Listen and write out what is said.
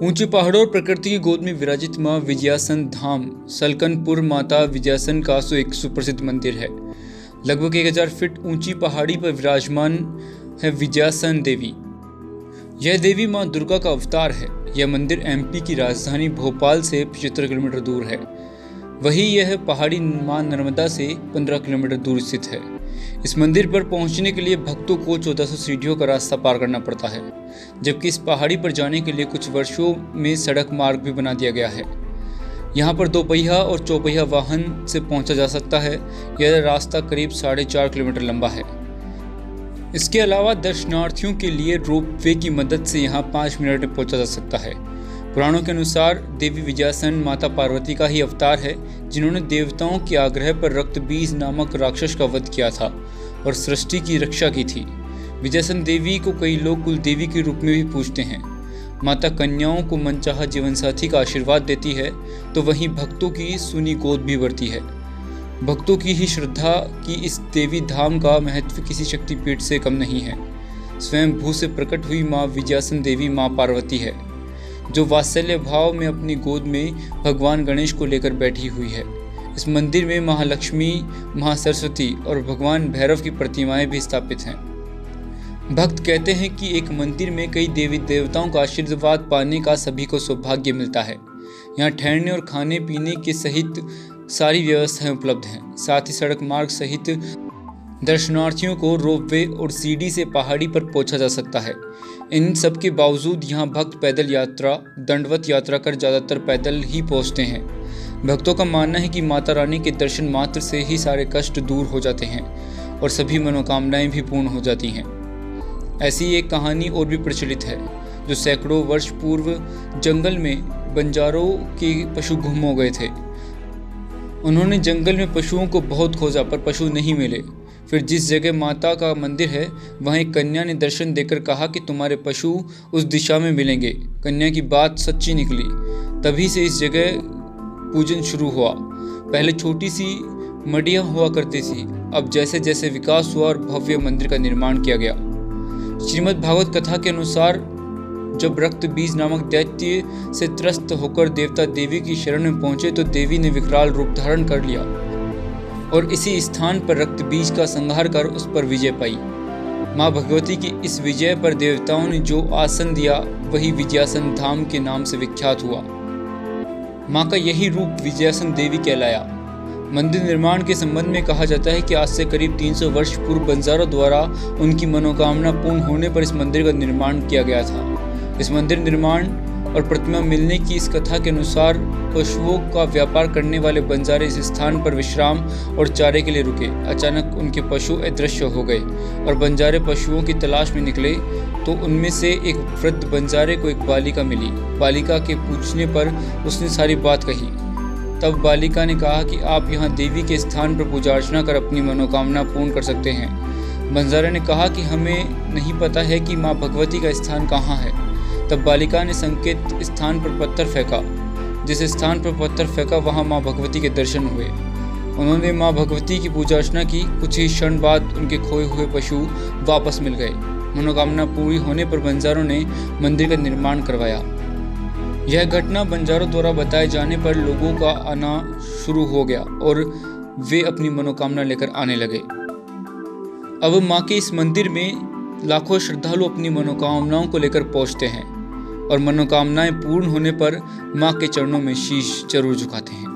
ऊंचे पहाड़ों और प्रकृति की गोद में विराजित मां विजयासन धाम सलकनपुर माता विजयासन का एक सुप्रसिद्ध मंदिर है। लगभग 1000 फीट ऊंची पहाड़ी पर विराजमान है विजयासन देवी। यह देवी मां दुर्गा का अवतार है। यह मंदिर एमपी की राजधानी भोपाल से 75 किलोमीटर दूर है। वहीं यह पहाड़ी मां नर्मदा से 15 किलोमीटर दूर स्थित है। इस मंदिर पर पहुंचने के लिए भक्तों को 1400 सीढ़ियों का रास्ता पार करना पड़ता है, जबकि इस पहाड़ी पर जाने के लिए कुछ वर्षों में सड़क मार्ग भी बना दिया गया है। यहाँ पर 2 पहिया और 4 पहिया वाहन से पहुंचा जा सकता है। यह रास्ता करीब 4.5 किलोमीटर लंबा है। इसके अलावा दर्शनार्थियों के लिए रोपवे की मदद से यहाँ 5 मिनट में पहुंचा जा सकता है। पुराणों के अनुसार देवी विजयासन माता पार्वती का ही अवतार है, जिन्होंने देवताओं के आग्रह पर रक्तबीज नामक राक्षस का वध किया था और सृष्टि की रक्षा की थी। विजयासन देवी को कई लोग कुल देवी के रूप में भी पूजते हैं। माता कन्याओं को मनचाहा जीवनसाथी का आशीर्वाद देती है, तो वहीं भक्तों की सुनी गोद भी भरती है। भक्तों की ही श्रद्धा की इस देवी धाम का महत्व किसी शक्तिपीठ से कम नहीं है। स्वयं भू से प्रकट हुई माँ विजयासन देवी माँ पार्वती है, जो वात्सल्य भाव में अपनी गोद में भगवान गणेश को लेकर बैठी हुई है। इस मंदिर में महालक्ष्मी, महासरस्वती और भगवान भैरव की प्रतिमाएं भी स्थापित हैं। भक्त कहते हैं कि एक मंदिर में कई देवी देवताओं का आशीर्वाद पाने का सभी को सौभाग्य मिलता है। यहाँ ठहरने और खाने पीने के सहित सारी व्यवस्थाएं उपलब्ध हैं। साथ ही सड़क मार्ग सहित दर्शनार्थियों को रोपवे और सीढ़ी से पहाड़ी पर पहुंचा जा सकता है। इन सब के बावजूद यहाँ भक्त पैदल यात्रा, दंडवत यात्रा कर ज़्यादातर पैदल ही पहुँचते हैं। भक्तों का मानना है कि माता रानी के दर्शन मात्र से ही सारे कष्ट दूर हो जाते हैं और सभी मनोकामनाएं भी पूर्ण हो जाती हैं। ऐसी एक कहानी और भी प्रचलित है, जो सैकड़ों वर्ष पूर्व जंगल में बंजारों के पशु गुम हो गए थे। उन्होंने जंगल में पशुओं को बहुत खोजा, पर पशु नहीं मिले। फिर जिस जगह माता का मंदिर है, वहाँ एक कन्या ने दर्शन देकर कहा कि तुम्हारे पशु उस दिशा में मिलेंगे। कन्या की बात सच्ची निकली। तभी से इस जगह पूजन शुरू हुआ। पहले छोटी सी मडियाँ हुआ करती थी, अब जैसे जैसे विकास हुआ और भव्य मंदिर का निर्माण किया गया। श्रीमद् भागवत कथा के अनुसार जब रक्तबीज नामक दैत्य से त्रस्त होकर देवता देवी की शरण में पहुंचे, तो देवी ने विकराल रूप धारण कर लिया और इसी स्थान पर रक्तबीज का संहार कर उस पर विजय पाई। माँ भगवती की इस विजय पर देवताओं ने जो आसन दिया, वही विजयासन धाम के नाम से विख्यात हुआ। माँ का यही रूप विजयासन देवी कहलाया। मंदिर निर्माण के संबंध में कहा जाता है कि आज से करीब 300 वर्ष पूर्व बंजारों द्वारा उनकी मनोकामना पूर्ण होने पर इस मंदिर का निर्माण किया गया था। इस मंदिर निर्माण और प्रतिमा मिलने की इस कथा के अनुसार पशुओं का व्यापार करने वाले बंजारे इस स्थान पर विश्राम और चारे के लिए रुके। अचानक उनके पशु अदृश्य हो गए और बंजारे पशुओं की तलाश में निकले, तो उनमें से एक वृद्ध बंजारे को एक बालिका मिली। बालिका के पूछने पर उसने सारी बात कही। तब बालिका ने कहा कि आप यहाँ देवी के स्थान पर पूजा अर्चना कर अपनी मनोकामना पूर्ण कर सकते हैं। बंजारे ने कहा कि हमें नहीं पता है कि माँ भगवती का स्थान कहाँ है। तब बालिका ने संकेत स्थान पर पत्थर फेंका। जिस स्थान पर पत्थर फेंका, वहाँ माँ भगवती के दर्शन हुए। उन्होंने माँ भगवती की पूजा अर्चना की। कुछ ही क्षण बाद उनके खोए हुए पशु वापस मिल गए। मनोकामना पूरी होने पर बंजारों ने मंदिर का निर्माण करवाया। यह घटना बंजारों द्वारा बताए जाने पर लोगों का आना शुरू हो गया और वे अपनी मनोकामना लेकर आने लगे। अब माँ के इस मंदिर में लाखों श्रद्धालु अपनी मनोकामनाओं को लेकर पहुंचते हैं और मनोकामनाएं पूर्ण होने पर माँ के चरणों में शीश जरूर झुकाते हैं।